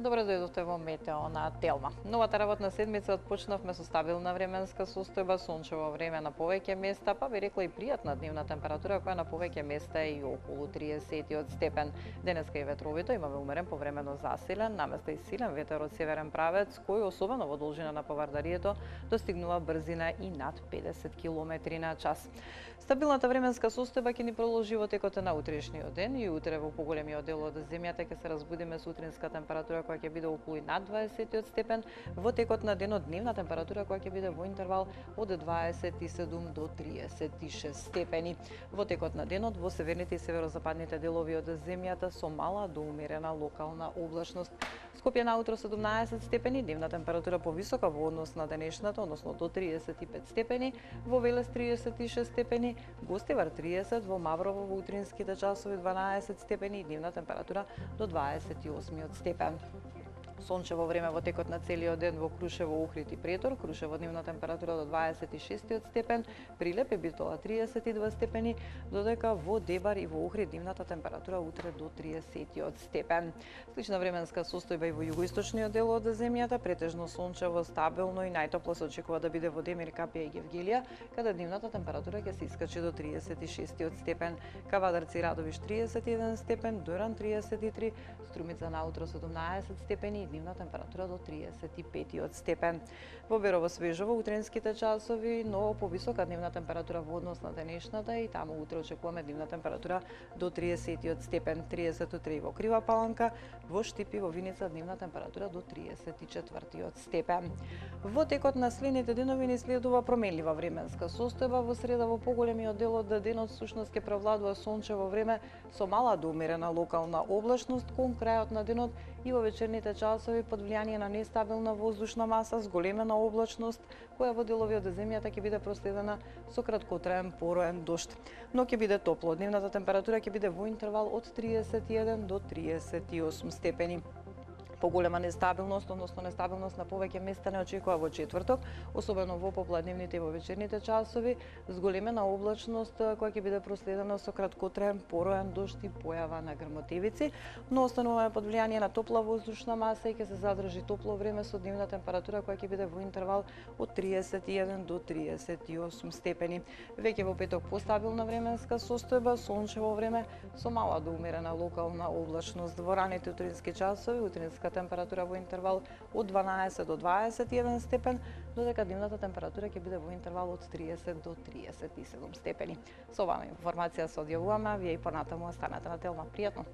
Добро дојдовте во Метео на Телма. Новата работна седмица отпочнавме со стабилна временска состојба, сончево време на повеќе места, па би рекла и пријатна дневна температура која на повеќе места е и околу 30 степен. Денеска и ветровито имаме умерен повремено засилен, наместа и силен ветер од северен правец, кој особено во должина на повардарието достигнува брзина и над 50 км на час. Стабилната временска состојба ќе ни продолжи во текот на утрешниот ден и утре во поголемиот дел од земјата ќе се разбудиме со утринска температура која ќе биде околу над 20 степен, во текот на денот дневна температура која ќе биде во интервал од 27 до 36 степени. Во текот на денот во северните и северозападните делови од земјата со мала до умерена локална облачност. Скопје наутро 17 степени, дневна температура повисока во однос на денешната, односно до 35 степени, во Велес 36 степени, Гостивар 30, во Маврово во утринските часови 12 степени и дневна температура до 28 степен. Сончево време во текот на целиот ден во Крушево, Охрид и Претор. Крушево дневна температура до 26 степен, Прилеп и Битола 32 степени, додека во Дебар и во Охрид дневната температура утре до 30 степен. Слична временска состојба и во југоисточниот дел од земјата, претежно сончево, стабилно и најтопло се очекува да биде во Демир, Капија и Гевгелија, каде дневната температура ќе се искачи до 36 степен. Кавадарци, Радовиш 31 степен, Доран 33, Струмица наутро 17 степени, дневна температура до 35 степен. Во Берово, Свежово утренските часови, но повисока дневна температура во однос на денешната и таму утре очекуваме дневна температура до 30 степен, 33 во Крива Паланка, во Штип и во Виница дневна температура до 34 степен. Во текот на следните денови ни следува променлива временска состојба, во среда во поголемиот дел од денот всушност ќе превладува сончево време со мала до умерена локална облачност кон крајот на денот и во вечерните часови под влијание на нестабилна воздушна маса с големена облачност, која во делови од земјата ќе биде проследена со краткотраен пороен дожд. Но ќе биде топло. Дневната температура ќе биде во интервал од 31 до 38 степени. Поголема нестабилност, односно нестабилност на повеќе места не очекува во четврток, особено во попладневните и во вечерните часови, с големена облачност која ќе биде проследена со краткотраен пороен дожд и појава на грмотевици, но остануваме под влијание на топла воздушна маса и ќе се задржи топло време со дневна температура која ќе биде во интервал од 31 до 38 степени. Веќе во петок постабилна временска состојба, сончево време со мала до умерена локална облачност. Во раните утрински часови, утринска температура во интервал од 12 до 21 степен, додека дневната температура ќе биде во интервал од 30 до 37 степени. Со оваа информација се одјавуваме, вие и понатаму останете на Телма. Пријатно!